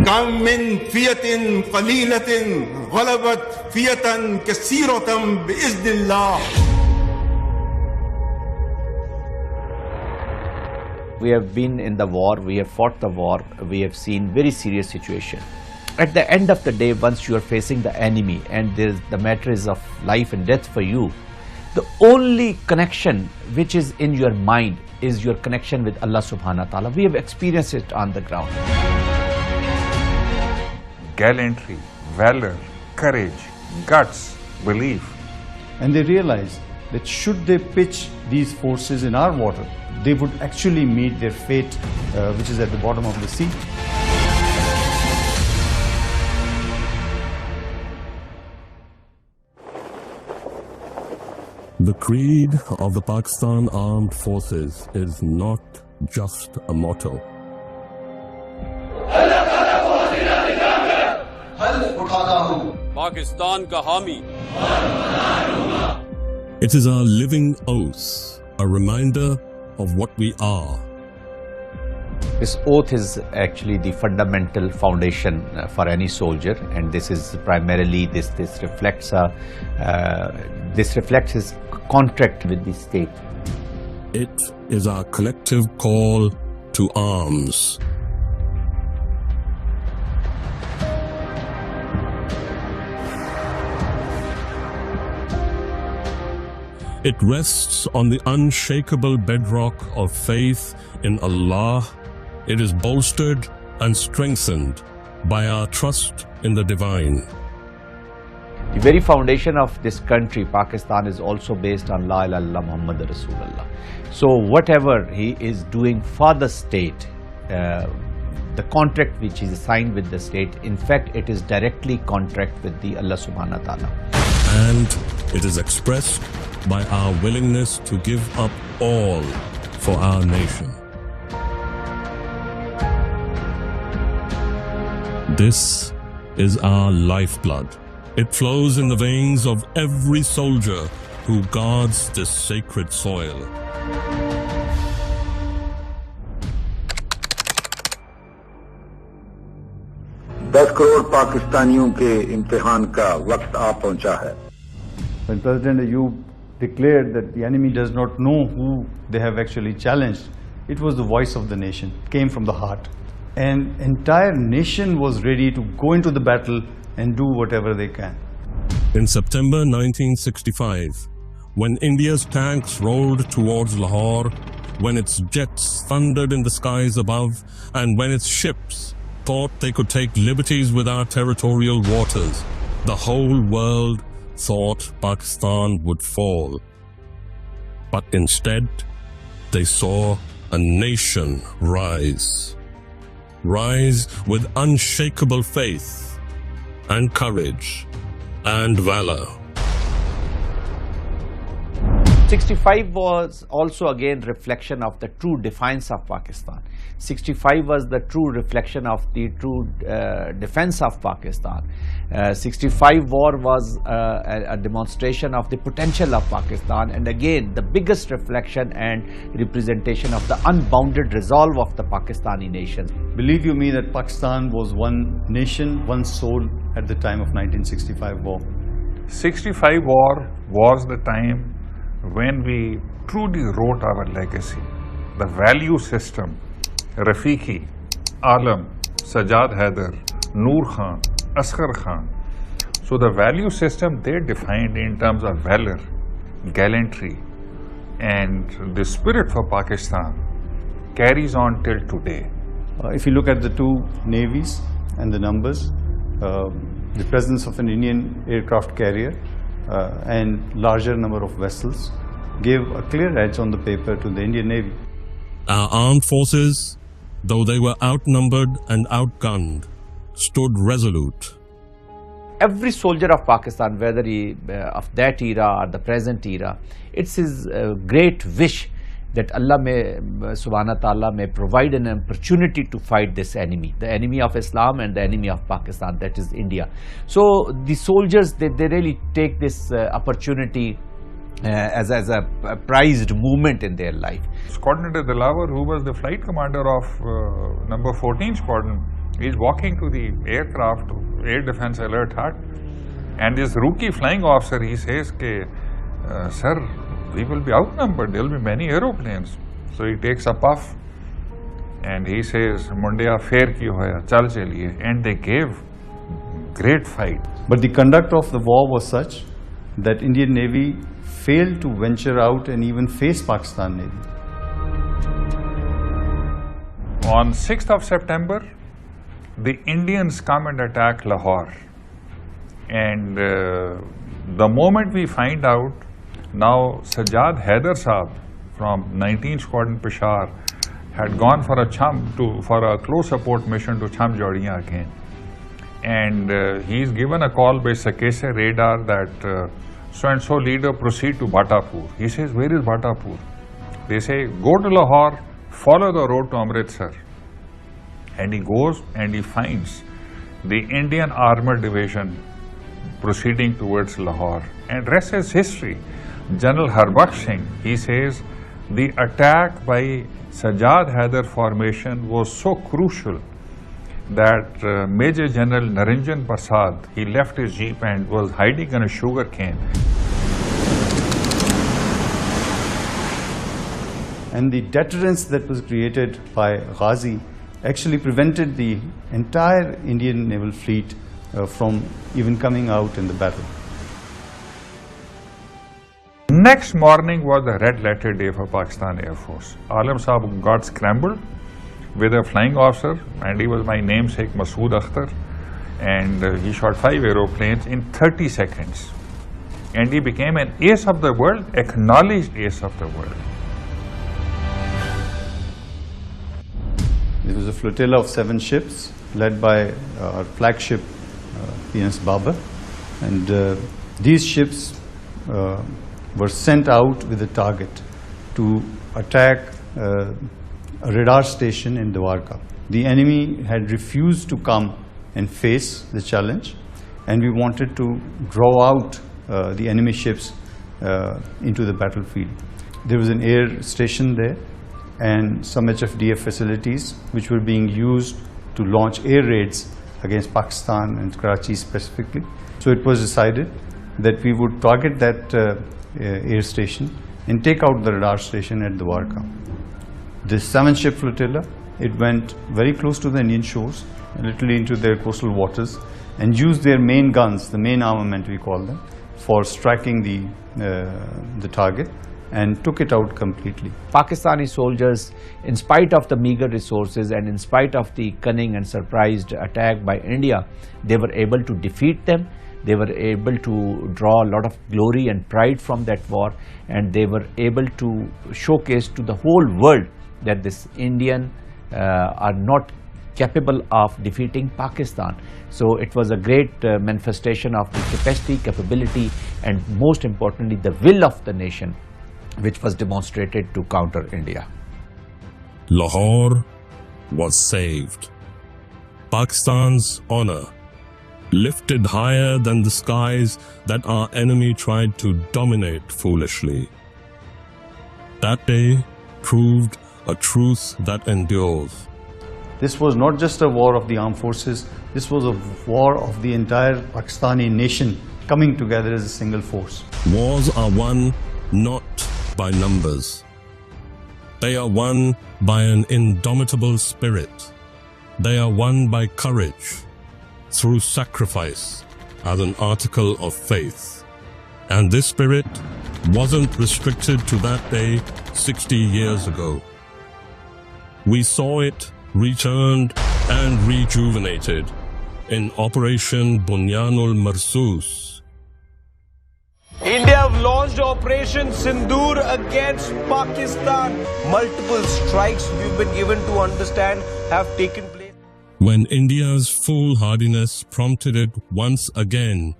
كم من فئة قليلة غلبت فئة كثيرة بإذن الله. We have been in the war, we have fought the war, we have seen very serious situation. At the end of the day, once you are facing the enemy and the matter is of life and death for you, the only connection which is in your mind is your connection with Allah subhanahu wa ta'ala. We have experienced it on the ground. Gallantry, valor, courage, guts, belief. And they realized that should they pitch these forces in our water, they would actually meet their fate, which is at the bottom of the sea. The creed of the Pakistan Armed Forces is not just a motto. Pakistan ka hami. It is our living oath, a reminder of what we are. This oath is actually the fundamental foundation for any soldier, and this is primarily this reflects his contract with the state. It is our collective call to arms. It rests on the unshakable bedrock of faith in Allah. It is bolstered and strengthened by our trust in the divine. The very foundation of this country, Pakistan, is also based on La ilaha illallah Muhammad Rasulullah. So whatever he is doing for the state, the contract which is signed with the state, in fact, it is directly contract with the Allah subhanahu wa ta'ala. And it is expressed by our willingness to give up all for our nation. This is our lifeblood. It flows in the veins of every soldier who guards this sacred soil. दस करोड़ पाकिस्तानियों के इम्तिहान का वक्त आ पहुंचा है. When President Ayub declared that the enemy does not know who they have actually challenged, it was the voice of the nation. It came from the heart. And entire nation was ready to go into the battle and do whatever they can. In September 1965, when India's tanks rolled towards Lahore, when its jets thundered in the skies above, and when its ships thought they could take liberties with our territorial waters, the whole world thought Pakistan would fall. But instead, they saw a nation rise. Rise with unshakable faith and courage and valor. 65 was also again reflection of the true defense of Pakistan. 65 was the true reflection of the true defense of Pakistan. 65 war was a demonstration of the potential of Pakistan, and again the biggest reflection and representation of the unbounded resolve of the Pakistani nation. Believe you me that Pakistan was one nation, one soul at the time of 1965 war. 65 war was the time when we truly wrote our legacy. The value system, Rafiqi, Alam, Sajjad Haider, Noor Khan, Asghar Khan. So the value system they defined in terms of valor, gallantry, and the spirit for Pakistan carries on till today. If you look at the two navies and the numbers, the presence of an Indian aircraft carrier and larger number of vessels gave a clear edge on the paper to the Indian Navy. Our armed forces, though they were outnumbered and outgunned, stood resolute. Every soldier of Pakistan, whether he of that era or the present era, it's his great wish that Allah may, subhanahu wa ta'ala, may provide an opportunity to fight this enemy, the enemy of Islam and the enemy of Pakistan, that is India. So the soldiers, they really take this opportunity as a prized moment in their life. Squadron Dilawar, who was the flight commander of number 14 squadron, He's walking to the aircraft, air defense alert hut, and this rookie flying officer, he says, sir, we will be outnumbered, there will be many aeroplanes. So he takes a puff and he says, Mundia fair ki hoya, chal chaliye. And they gave great fight. But the conduct of the war was such that Indian Navy failed to venture out and even face Pakistan Navy. On 6th of September, the Indians come and attack Lahore. And the moment we find out, now Sajjad Haider Saab from 19th Squadron Peshawar had gone for a close support mission to Cham Jodiyan again. And he's given a call by Sakese radar that so-and-so leader proceed to Batapur. He says, where is Batapur? They say, go to Lahore, follow the road to Amritsar. And he goes and he finds the Indian Armored Division proceeding towards Lahore. And rest is history. General Harbaksh Singh, he says, the attack by Sajjad Haider formation was so crucial that Major General Naranjan Prasad, he left his jeep and was hiding in a sugar cane. And the deterrence that was created by Ghazi actually prevented the entire Indian naval fleet from even coming out in the battle. Next morning was the red letter day for Pakistan Air Force. Alam Saab got scrambled with a flying officer, and he was my namesake Masood Akhtar, and he shot 5 aeroplanes in 30 seconds. And he became an ace of the world, acknowledged ace of the world. It was a flotilla of 7 ships led by our flagship PNS Babar, and these ships were sent out with a target to attack a radar station in Dwarka. The enemy had refused to come and face the challenge, and we wanted to draw out the enemy ships into the battlefield. There was an air station there and some HFDF facilities which were being used to launch air raids against Pakistan and Karachi specifically. So it was decided that we would target that air station and take out the radar station at Dwarka. This 7-ship flotilla, it went very close to the Indian shores, literally into their coastal waters, and used their main guns, the main armament we call them, for striking the target, and took it out completely. Pakistani soldiers, in spite of the meager resources and in spite of the cunning and surprised attack by India, they were able to defeat them. They were able to draw a lot of glory and pride from that war, and they were able to showcase to the whole world that this Indian are not capable of defeating Pakistan. So it was a great manifestation of the capacity, capability, and most importantly the will of the nation, which was demonstrated to counter India. Lahore was saved. Pakistan's honor lifted higher than the skies that our enemy tried to dominate foolishly. That day proved a truth that endures. This was not just a war of the armed forces, this was a war of the entire Pakistani nation coming together as a single force. Wars are won not by numbers. They are won by an indomitable spirit. They are won by courage, through sacrifice as an article of faith. And this spirit wasn't restricted to that day 60 years ago. We saw it returned and rejuvenated in Operation Bunyan Al Marsoos. India have launched Operation Sindoor against Pakistan. Multiple strikes we've been given to understand have taken place. When India's foolhardiness prompted it once again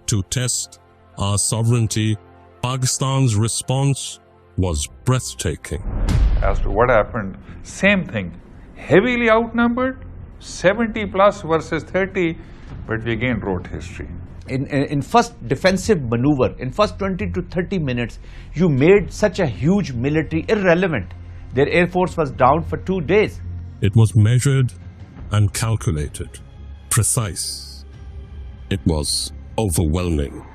to test our sovereignty, Pakistan's response was breathtaking. As to what happened, same thing. Heavily outnumbered, 70 plus versus 30, but we again wrote history. In first defensive maneuver, in first 20 to 30 minutes, you made such a huge military irrelevant. Their air force was down for 2 days. It was measured and calculated, precise. It was overwhelming.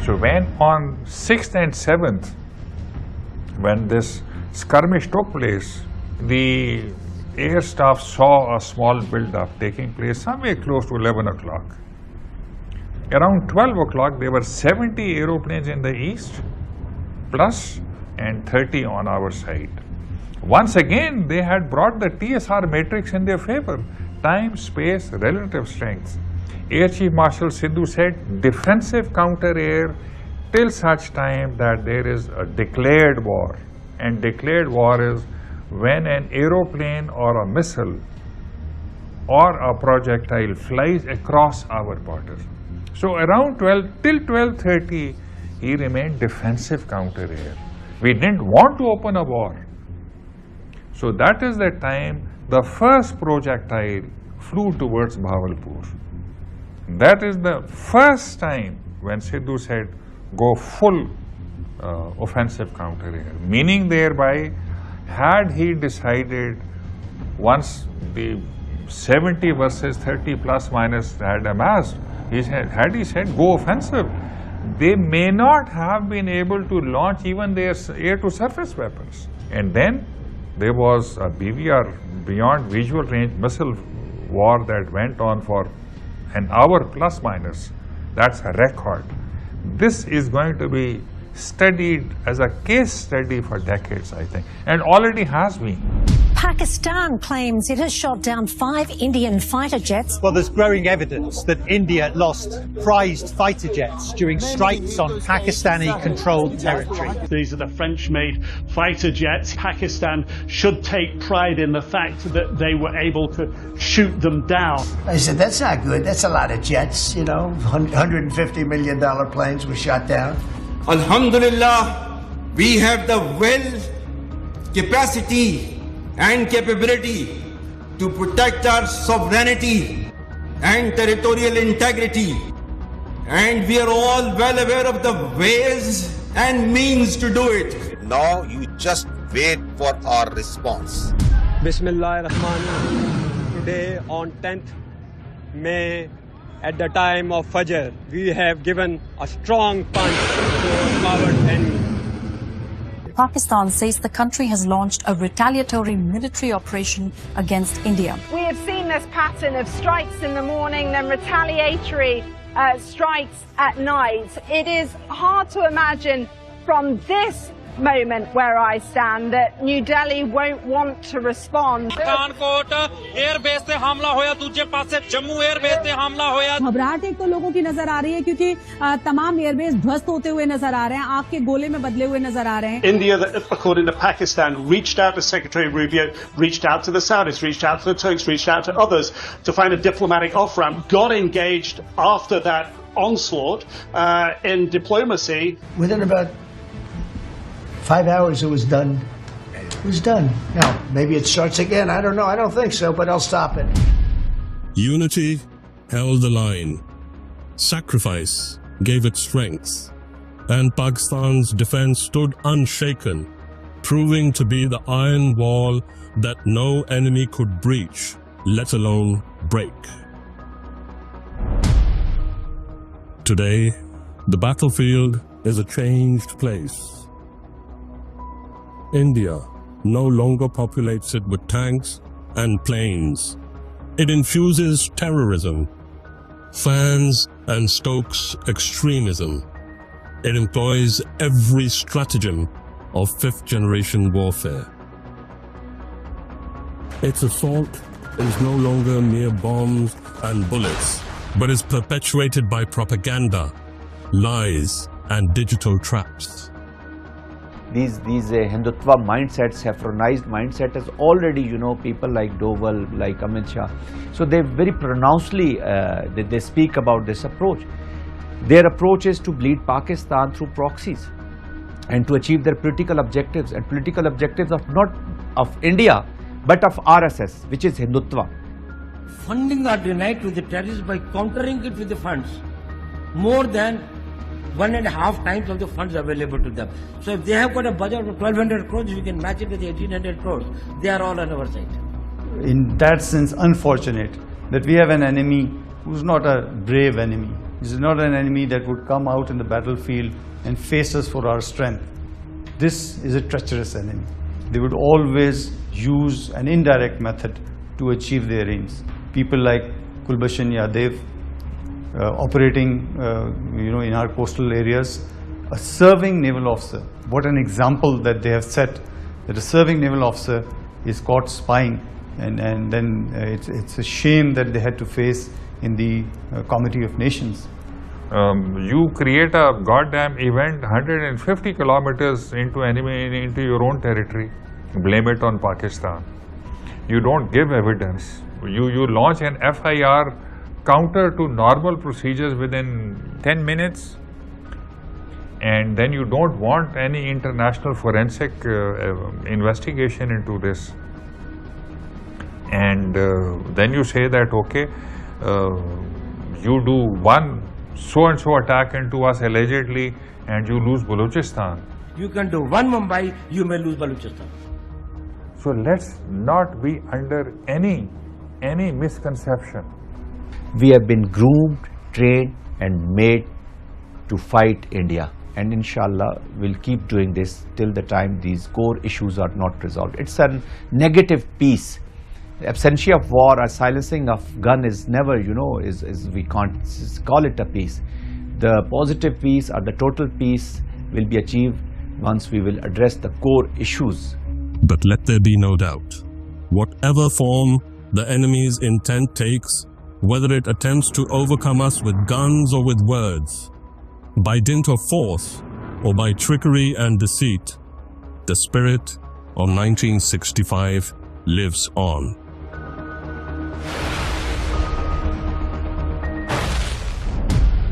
So when on 6th and 7th, when this skirmish took place, the air staff saw a small build-up taking place somewhere close to 11 o'clock. Around 12 o'clock, there were 70 aeroplanes in the east, plus and 30 on our side. Once again, they had brought the TSR matrix in their favor: time, space, relative strength. Air Chief Marshal Sidhu said, defensive counter-air till such time that there is a declared war. And declared war is when an aeroplane or a missile or a projectile flies across our border. So around 12 till 12:30, he remained defensive counter-air. We didn't want to open a war. So that is the time the first projectile flew towards Bahawalpur. That is the first time when Sidhu said, go full offensive counter-air, meaning thereby, had he decided once the 70 versus 30 plus minus had amassed, had he said go offensive, they may not have been able to launch even their air-to-surface weapons. And then there was a BVR, beyond visual range missile war, that went on for an hour plus minus. That's a record. This is going to be studied as a case study for decades, I think, and already has been. Pakistan claims it has shot down 5 Indian fighter jets. Well, there's growing evidence that India lost prized fighter jets during strikes on Pakistani-controlled territory. These are the French-made fighter jets. Pakistan should take pride in the fact that they were able to shoot them down. I said, that's not good. That's a lot of jets, you know. $150 million planes were shot down. Alhamdulillah, we have the will, capacity and capability to protect our sovereignty and territorial integrity. And we are all well aware of the ways and means to do it. Now you just wait for our response. Bismillahirrahmanirrahim. Today on 10th May, at the time of Fajr, we have given a strong punch to our coward enemy. Pakistan says the country has launched a retaliatory military operation against India. We have seen this pattern of strikes in the morning, then retaliatory strikes at night. It is hard to imagine from this moment where I stand that New Delhi won't want to respond. Airbase से हमला होया, दूसरे पास से Jammu airbase से हमला होया। घबराहट एक तो लोगों की नजर आ रही है क्योंकि तमाम एयरबेस ध्वस्त होते हुए नजर आ रहे हैं, आग के गोले में बदले हुए नजर आ रहे हैं। India, according to Pakistan, reached out to Secretary Rubio, reached out to the Saudis, reached out to the Turks, reached out to others to find a diplomatic off-ramp, got engaged after that onslaught in diplomacy. Within about 5 hours, it was done. It was done. Now, maybe it starts again. I don't know. I don't think so, but I'll stop it. Unity held the line. Sacrifice gave it strength. And Pakistan's defense stood unshaken, proving to be the iron wall that no enemy could breach, let alone break. Today, the battlefield is a changed place. India no longer populates it with tanks and planes. It infuses terrorism, fans and stokes extremism. It employs every stratagem of fifth-generation warfare. Its assault is no longer mere bombs and bullets, but is perpetuated by propaganda, lies, and digital traps. These Hindutva mindsets, saffronized mindset is already, people like Doval, like Amit Shah. So they very pronouncedly, they speak about this approach. Their approach is to bleed Pakistan through proxies and to achieve their political objectives, and political objectives of not of India, but of RSS, which is Hindutva. Funding are denied to the terrorists by countering it with the funds more than 1.5 times of the funds available to them. So if they have got a budget of 1200 crores, we can match it with 1800 crores. They are all on our side. In that sense, unfortunate that we have an enemy who's not a brave enemy. This is not an enemy that would come out in the battlefield and face us for our strength. This is a treacherous enemy. They would always use an indirect method to achieve their aims. People like Kulbhushan Yadav, operating in our coastal areas, a serving naval officer. What an example that they have set, that a serving naval officer is caught spying, and then it's a shame that they had to face in the Committee of Nations. You create a goddamn event 150 kilometers into your own territory, blame it on Pakistan. You don't give evidence. You launch an FIR counter to normal procedures within 10 minutes, and then you don't want any international forensic investigation into this. And then you say that, okay, you do one so-and-so attack into us allegedly and you lose Balochistan. You can do one Mumbai, you may lose Balochistan. So let's not be under any misconception. We have been groomed, trained and made to fight India, and inshallah we'll keep doing this till the time these core issues are not resolved. It's a negative peace. The absentia of war or silencing of gun is never, we can't call it a peace. The positive peace or the total peace will be achieved once we will address the core issues. But let there be no doubt, whatever form the enemy's intent takes, whether it attempts to overcome us with guns or with words, by dint of force or by trickery and deceit, the spirit of 1965 lives on.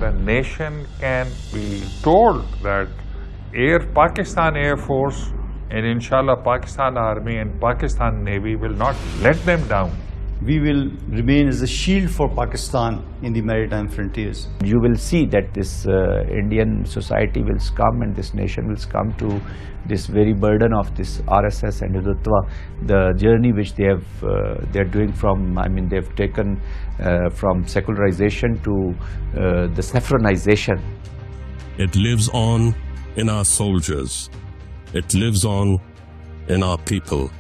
The nation can be told that Pakistan Air Force and inshallah Pakistan Army and Pakistan Navy will not let them down. We will remain as a shield for Pakistan in the maritime frontiers. You will see that this Indian society will succumb and this nation will succumb to this very burden of this RSS and Hindutva, the journey which they're doing from, they've taken from secularization to the saffronization. It lives on in our soldiers. It lives on in our people.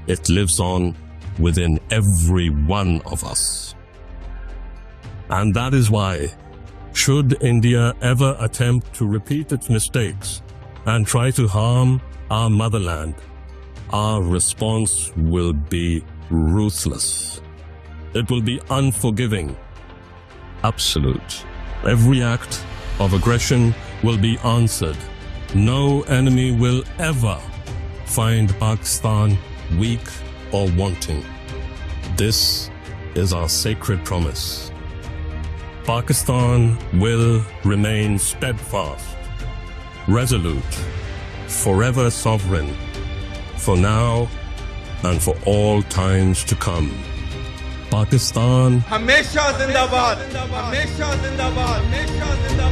It lives on within every one of us. And that is why, should India ever attempt to repeat its mistakes and try to harm our motherland, our response will be ruthless. It will be unforgiving, absolute. Every act of aggression will be answered. No enemy will ever find Pakistan weak or wanting. This is our sacred promise. Pakistan will remain steadfast, resolute, forever sovereign, for now and for all times to come. Pakistan Hamesha Zindabad, Hamesha Zindabad, Hamesha Zindabad.